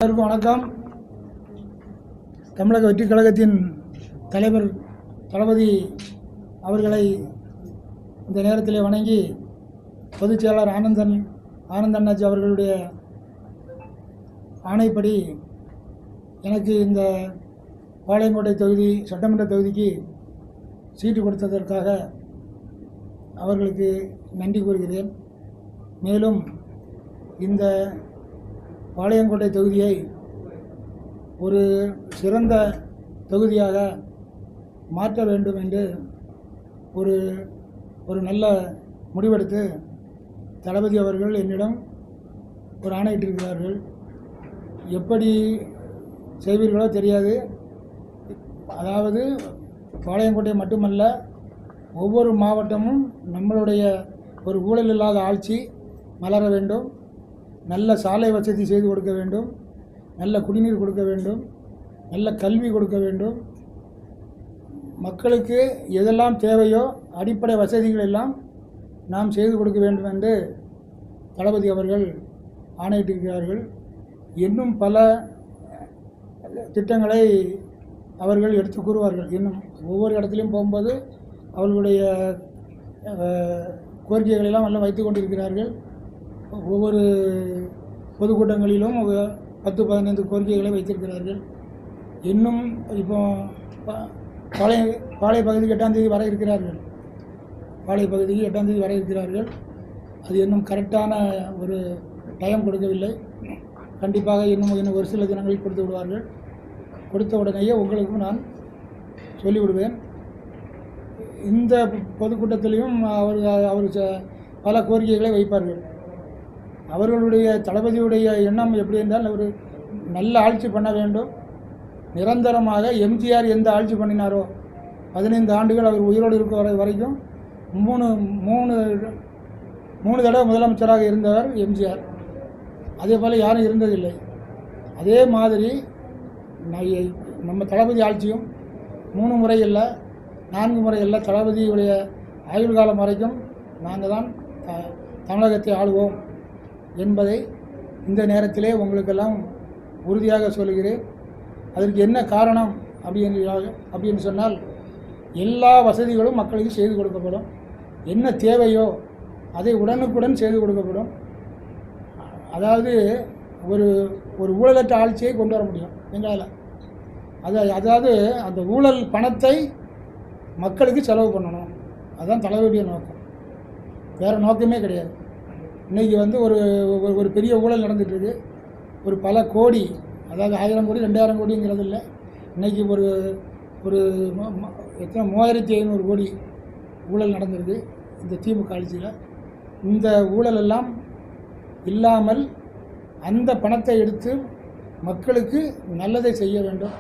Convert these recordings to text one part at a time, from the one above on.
அனைவருக்கும் வணக்கம். தமிழக வெற்றி கழகத்தின் தலைவர் தளபதி அவர்களை இந்த நேரத்திலே வணங்கி பொதுச் செயலாளர் ஆனந்தண்ணாச்சி அவர்களுடைய ஆணைப்படி எனக்கு இந்த பாளையங்கோட்டை தொகுதி சட்டமன்ற தொகுதிக்கு சீட்டு கொடுத்ததற்காக அவர்களுக்கு நன்றி கூறுகிறேன். மேலும் இந்த பாளையங்கோட்டை தொகுதியை ஒரு சிறந்த தொகுதியாக மாற்ற வேண்டும் என்று ஒரு நல்ல முடிவெடுத்து தளபதி அவர்கள் என்னிடம் ஒரு ஆணையிட்டிருக்கிறார்கள். எப்படி செய்வீர்களோ தெரியாது. அதாவது பாளையங்கோட்டை மட்டுமல்ல, ஒவ்வொரு மாவட்டமும் நம்மளுடைய ஒரு ஊழல் இல்லாத ஆட்சி மலர வேண்டும். நல்ல சாலை வசதி செய்து கொடுக்க வேண்டும், நல்ல குடிநீர் கொடுக்க வேண்டும், நல்ல கல்வி கொடுக்க வேண்டும். மக்களுக்கு எதெல்லாம் தேவையோ அடிப்படை வசதிகள் எல்லாம் நாம் செய்து கொடுக்க வேண்டும் என்று தளபதி அவர்கள் ஆணையிட்டிருக்கிறார்கள். இன்னும் பல திட்டங்களை அவர்கள் எடுத்து கூறுவார்கள். இன்னும் ஒவ்வொரு இடத்துலையும் போகும்போது அவர்களுடைய கோரிக்கைகளெல்லாம் எல்லாம் வைத்து கொண்டிருக்கிறார்கள். ஒவ்வொரு பொதுக்கூட்டங்களிலும் 10-15 கோரிக்கைகளை வைத்திருக்கிறார்கள். இன்னும் இப்போ பாளை பகுதிக்கு 8ஆம் தேதி வர இருக்கிறார்கள். பாளை பகுதிக்கு 8ஆம் தேதி வர இருக்கிறார்கள். அது இன்னும் கரெக்டான ஒரு டைம் கொடுக்கவில்லை. கண்டிப்பாக இன்னும் ஒரு சில தினங்களில் கொடுத்து விடுவார்கள். கொடுத்த உடனேயே உங்களுக்கும் நான் சொல்லிவிடுவேன். இந்த பொதுக்கூட்டத்திலையும் அவர் பல கோரிக்கைகளை வைப்பார்கள். அவர்களுடைய தளபதியுடைய எண்ணம் எப்படி என்றால், ஒரு நல்ல ஆட்சி பண்ண வேண்டும். நிரந்தரமாக எம்ஜிஆர் எந்த ஆட்சி பண்ணினாரோ 15 ஆண்டுகள் அவர் உயிரோடு இருக்க வரைக்கும் மூணு தடவை முதலமைச்சராக இருந்தவர் எம்ஜிஆர். அதே போல் யாரும் இருந்ததில்லை. அதே மாதிரி நம்ம தளபதி ஆட்சியும் 3 முறை இல்லை, 4 முறை இல்லை, தளபதியுடைய ஆயுள் காலம் வரைக்கும் நாங்கள் தான் தமிழகத்தை ஆளுவோம் என்பதை இந்த நேரத்திலே உங்களுக்கெல்லாம் உறுதியாக சொல்கிறேன். அதற்கு என்ன காரணம் அப்படின்னு சொன்னால், எல்லா வசதிகளும் மக்களுக்கு செய்து கொடுக்கப்படும். என்ன தேவையோ அதை உடனுக்குடன் செய்து கொடுக்கப்படும். அதாவது ஒரு ஊழலற்ற ஆட்சியை கொண்டு வர முடியும் எங்களால். அதாவது அந்த ஊழல் பணத்தை மக்களுக்கு செலவு பண்ணணும். அதுதான் தலைவருடைய நோக்கம், வேறு நோக்கமே கிடையாது. இன்றைக்கி ஒரு பெரிய ஊழல் நடந்துகிட்ருக்கு. ஒரு பல கோடி, அதாவது 1000 கோடி 2000 கோடிங்கிறது இல்லை. இன்றைக்கி ஒரு எத்தனை 3500 கோடி ஊழல் நடந்திருக்கு இந்த திமுக ஆட்சியில். இந்த ஊழலெல்லாம் இல்லாமல் அந்த பணத்தை எடுத்து மக்களுக்கு நல்லதை செய்ய வேண்டும்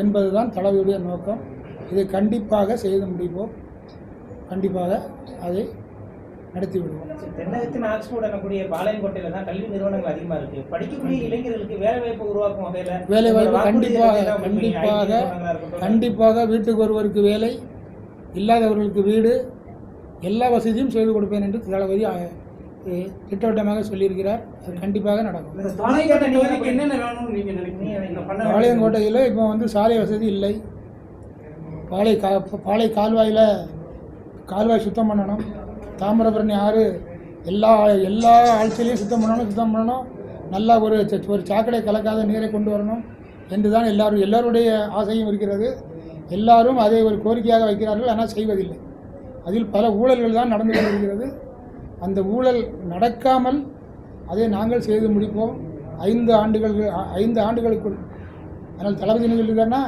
என்பது தான் தலைவருடைய நோக்கம். இதை கண்டிப்பாக செய்து முடிப்போம். கண்டிப்பாக அதை நடத்தி விடுவோம். தென்னகத்தின் ஆக்ஸ்போர்ட் எனக்கூடிய பாளையங்கோட்டையில் தான் கல்வி நிறுவனங்கள் அதிகமாக இருக்குது. படிக்கக்கூடிய இளைஞர்களுக்கு வேலைவாய்ப்பு உருவாக்கும் வகையில் வேலைவாய்ப்பு கண்டிப்பாக வீட்டுக்கு ஒருவருக்கு வேலை, இல்லாதவர்களுக்கு வீடு, எல்லா வசதியும் செய்து கொடுப்பேன் என்று தளபதி திட்டவட்டமாக சொல்லியிருக்கிறார். அது கண்டிப்பாக நடக்கும். பாளையங்கோட்டையில் இப்போ சாலை வசதி இல்லை. பாளை கால்வாய் சுத்தம் பண்ணணும். தாமிரபரணி ஆறு எல்லா ஆழ்ச்சியிலையும் சுத்தம் பண்ணணும். நல்லா ஒரு சாக்கடை கலக்காத நீரை கொண்டு வரணும் என்று தான் எல்லாருடைய ஆசையும் இருக்கிறது. எல்லாரும் அதை ஒரு கோரிக்கையாக வைக்கிறார்கள், ஆனால் செய்வதில்லை. அதில் பல ஊழல்கள் தான் நடந்து கொண்டிருக்கிறது. அந்த ஊழல் நடக்காமல் அதை நாங்கள் செய்து முடிப்போம் 5 ஆண்டுகளுக்குள். அதனால் தளபதி என்ன சொல்லியிருக்காருன்னா,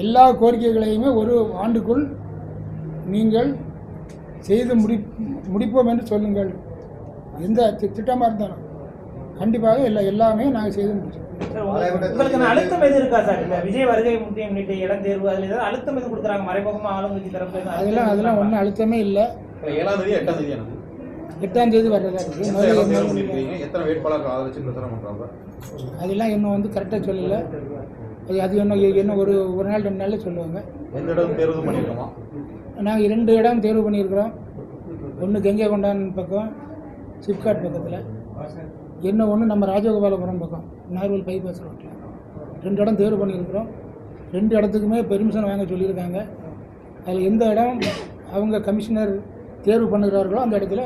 எல்லா கோரிக்கைகளையுமே ஒரு ஆண்டுக்குள் நீங்கள் செய்து முடிப்போம் என்று சொல்லுங்கள். எந்த திட்டமாக இருந்தாலும் கண்டிப்பாக எல்லாமே நாங்கள் செய்து முடிச்சோம். உங்களுக்கு அழுத்தம் எது இருக்கா சார்? இந்த விஜய் வருகை முன்னிட்டு இடம் தேர்வு அதில் ஏதாவது அழுத்தம் எதுவும் கொடுக்குறாங்க மறைமுகமாக ஆளுங்கட்சி தரப்பு? அதெல்லாம் ஒன்றும் அழுத்தமே இல்லை. 8ஆம் தேதி வர்றதா இருக்குது. அதெல்லாம் இன்னும் கரெக்டாக சொல்லலை. அது இன்னும் ஒரு நாள் 2 நாளில் சொல்லுவாங்க. நாங்கள் 2 இடம் தேர்வு பண்ணியிருக்கிறோம். ஒன்று கங்கை கொண்டான் பக்கம் சிப்காட் பக்கத்தில், இன்னும் ஒன்று நம்ம ராஜகோபாலபுரம் பக்கம் நார்வல் பைபாஸ் ரோட்டில். 2 இடம் தேர்வு பண்ணியிருக்கிறோம். 2 இடத்துக்குமே பெர்மிஷன் வாங்க சொல்லியிருக்காங்க. அதில் எந்த இடம் அவங்க கமிஷனர் தேர்வு பண்ணுகிறார்களோ அந்த இடத்துல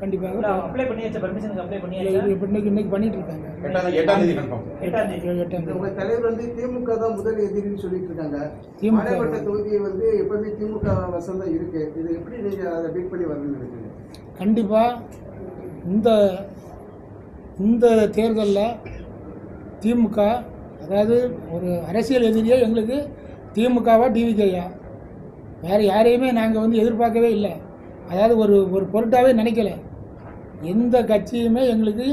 கண்டிப்பாக அப்ளை பண்ணியாச்சு, பெர்மிஷனுக்கு அப்ளை பண்ணியாச்சு. இன்னைக்கு பண்ணிட்டு இருக்காங்க. 8ஆம் தேதி கன்ஃபார்ம். 8ஆம் தேதி. உங்க தலைவர் வந்து திமுக தான் முதல் எதிரின்னு சொல்லிட்டு இருக்காங்க. திமுக மாநகர தொகுதியை வந்து எப்பவுமே திமுக வசம் தான் இருக்கு. இது எப்படி நீங்க அதை பீட் பண்ணி வரணும்னு நினைக்கிறீங்க? கண்டிப்பாக இந்த தேர்தலில் திமுக, அதாவது ஒரு அரசியல் எதிரியே எங்களுக்கு திமுகவா டிவிகேயா, வேறு யாரையுமே நாங்கள் வந்து எதிர்பார்க்கவே இல்லை. அதாவது ஒரு பொருட்டாகவே நினைக்கல. எந்த கட்சியுமே எங்களுக்கு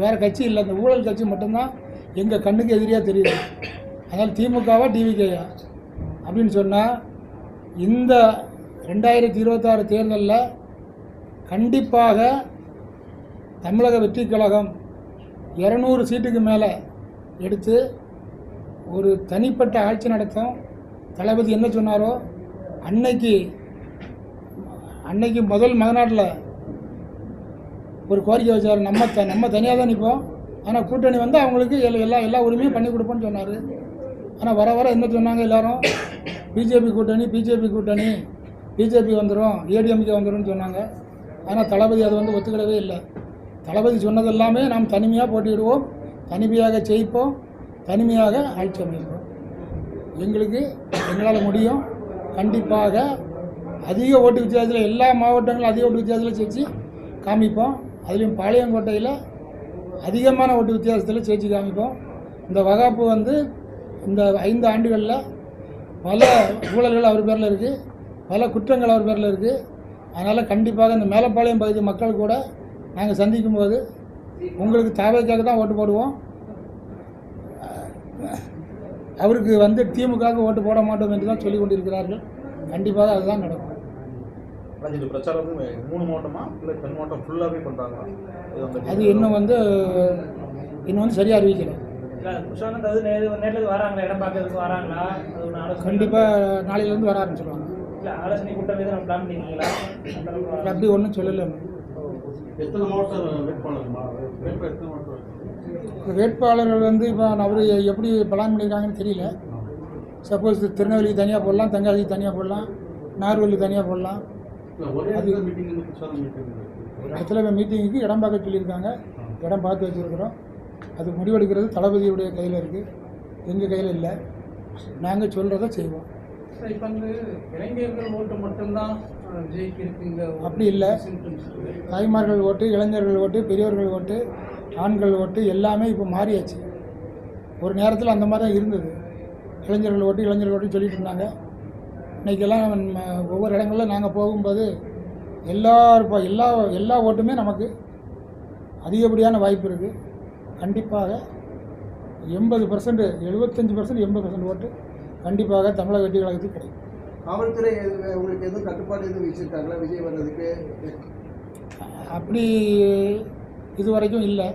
வேறு கட்சி இல்லை. இந்த ஊழல் கட்சி மட்டும்தான் எங்கள் கண்ணுக்கு எதிரியாக தெரியுது. அதனால் திமுகவா டிவிகேயா அப்படின்னு சொன்னால் இந்த 2026 தேர்தலில் கண்டிப்பாக தமிழக வெற்றி கழகம் 200 சீட்டுக்கு மேலே எடுத்து ஒரு தனிப்பட்ட ஆட்சி நடத்தும். தளபதி என்ன சொன்னாரோ அன்னைக்கு முதல் மாநாட்டில் ஒரு கோரிக்கை வச்சார். நம்ம தனியாக தான் நிற்போம், ஆனால் கூட்டணி வந்து அவங்களுக்கு எல்லா உரிமையும் பண்ணி கொடுப்போம்னு சொன்னார். ஆனால் வர என்ன சொன்னாங்க எல்லாரும், பிஜேபி கூட்டணி பிஜேபி வந்துடும், ஏடிஎம்கே வந்துடும்னு சொன்னாங்க. ஆனால் தளபதி அதை வந்து ஒத்துக்கிடவே இல்லை. தளபதி சொன்னது எல்லாமே நாம் தனிமையாக போட்டியிடுவோம், தனிமையாக ஜெயிப்போம், தனிமையாக ஆட்சி அமைப்போம். எங்களால் முடியும். கண்டிப்பாக அதிக ஓட்டு வித்தியாசத்தில் எல்லா மாவட்டங்களும் அதிக ஓட்டு வித்தியாசத்தில் ஜெயிச்சு காமிப்போம். அதுலேயும் பாளையங்கோட்டையில் அதிகமான ஓட்டு வித்தியாசத்தில் ஜெயிச்சு காமிப்போம். இந்த வகாப்பு வந்து இந்த 5 ஆண்டுகளில் பல ஊழல்கள் அவர் பேரில் இருக்குது, பல குற்றங்கள் அவர் பேரில் இருக்குது. அதனால் கண்டிப்பாக இந்த மேலப்பாளையம் பகுதி மக்கள் கூட நாங்கள் சந்திக்கும் போது உங்களுக்கு தாவைக்காக தான் ஓட்டு போடுவோம், அவருக்கு வந்து திமுகவுக்கு ஓட்டு போட மாட்டோம் என்று தான் சொல்லி கொண்டிருக்கிறார்கள். கண்டிப்பாக அதுதான் நடக்கும். இந்த பிரச்சாரம் வந்து 3 மாவட்டமா இல்லை தென் மாவட்டம் ஃபுல்லாகவே பண்ணுறாங்களா? அது இன்னும் வந்து சரியாக அறிவிக்கலை. நேரில் வராங்களா, இடம் பார்க்கறதுக்கு வராங்களா? கண்டிப்பாக நாளையிலேருந்து வர ஆரம்பிச்சிடுவாங்க. ஆலோசனை கூட்டம் எதுவும் பிளான் பண்ணிருக்கீங்களா? அப்படி ஒன்றும் சொல்லலை. எத்தனை மாவட்டம் வேட்பாளர்கள் வந்து இப்போ அவர் எப்படி பிளான் பண்ணியிருக்காங்கன்னு தெரியல. சப்போஸ் திருநெல்வேலி தனியாக போடலாம், தென்காசி தனியாக போடலாம், நார்வெல்லி தனியாக போடலாம். அது இடத்துல மீட்டிங்குக்கு இடம் பார்க்க சொல்லியிருக்காங்க. இடம் பார்த்து வச்சுருக்கிறோம். அது முடிவெடுக்கிறது தளபதியுடைய கையில் இருக்குது, எங்கள் கையில் இல்லை. நாங்கள் சொல்கிறத செய்வோம். இப்போ வந்து இளைஞர்கள் ஓட்டு மட்டும்தான் ஜெயிக்கிருக்குங்க, அப்படி இல்லை. தாய்மார்கள் ஓட்டு, இளைஞர்கள் ஓட்டு, பெரியவர்கள் ஓட்டு, ஆண்கள் ஓட்டு எல்லாமே இப்போ மாறியாச்சு. ஒரு நேரத்தில் அந்த மாதிரி தான் இருந்தது. இளைஞர்கள் ஓட்டு சொல்லிட்டு இருந்தாங்க. இன்றைக்கெல்லாம் ஒவ்வொரு இடங்களில் நாங்கள் போகும்போது எல்லா ஓட்டுமே நமக்கு அதிகப்படியான வாய்ப்பு இருக்குது. கண்டிப்பாக 80%, 75%, 80% ஓட்டு கண்டிப்பாக தமிழக வெற்றி கழகத்துக்கு கிடைக்கும். காவல்துறை உங்களுக்கு எதுவும் கட்டுப்பாடு எதுவும் வச்சுருக்காங்களா விஜய் வர்றதுக்கு? அப்படி இது வரைக்கும் இல்லை,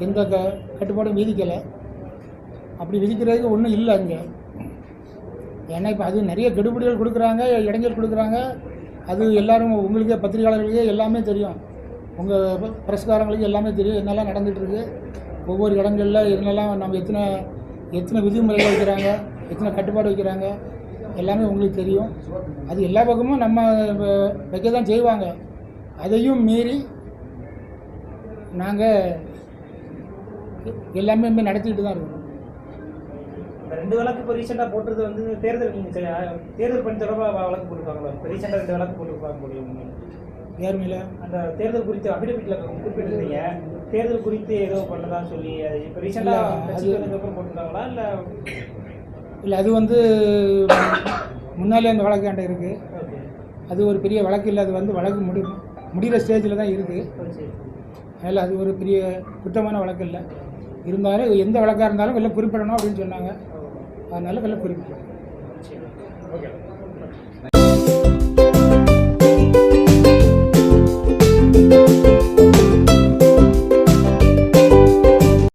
எந்த கட்டுப்பாடும் விதிக்கலை. அப்படி விதிக்கிறதுக்கு ஒன்றும் இல்லை அங்கே. ஏன்னா இப்போ அது நிறைய கெடுபிடிகள் கொடுக்குறாங்க, இடைஞ்சல் கொடுக்குறாங்க. அது எல்லோரும் உங்களுக்கே, பத்திரிகையாளர்களுக்கே எல்லாமே தெரியும், உங்கள் பிரஸ்காரங்களுக்கு எல்லாமே தெரியும் என்னெல்லாம் நடந்துகிட்ருக்கு. ஒவ்வொரு இடங்களில் என்னெல்லாம் நம்ம எத்தனை விதிமுறைகள் வைக்கிறாங்க, எத்தனை கட்டுப்பாடு வைக்கிறாங்க, எல்லாமே உங்களுக்கு தெரியும். அது எல்லா பக்கமும் நம்ம வைக்க தான் செய்வாங்க. அதையும் மீறி நாங்கள் எல்லாமே நடத்திக்கிட்டு தான் இருக்கோம். 2 வழக்கு இப்போ ரீசெண்டாக போட்டது வந்து தேர்தல் பணி தொடர்பாக வழக்கு போட்டிருக்காங்களா? இப்போ ரீசெண்டாக 2 வழக்கு போட்டிருப்பாங்க முடியும். யார் மேலே? அந்த தேர்தல் குறித்து அஃபிடவிட்டில் குறிப்பிட்டிருந்தீங்க, தேர்தல் குறித்து ஏதோ பண்ணதான்னு சொல்லி. அது இப்போ ரீசெண்டாக அப்புறம் போட்டிருக்காங்களா இல்லை? அது வந்து முன்னாலே அந்த வழக்கு என்கிட்ட இருக்குது. அது ஒரு பெரிய வழக்கு இல்லை. அது வந்து வழக்கு முடிகிற ஸ்டேஜில் தான் இருக்குது. அதில் அது ஒரு பெரிய குற்றமான வழக்கு இல்லை. இருந்தாலும் எந்த வழக்காக இருந்தாலும் வெளில குறிப்பிடணும் அப்படின்னு சொன்னாங்க. அதனால வெளில குறிப்பிட்டோம். ஓகே.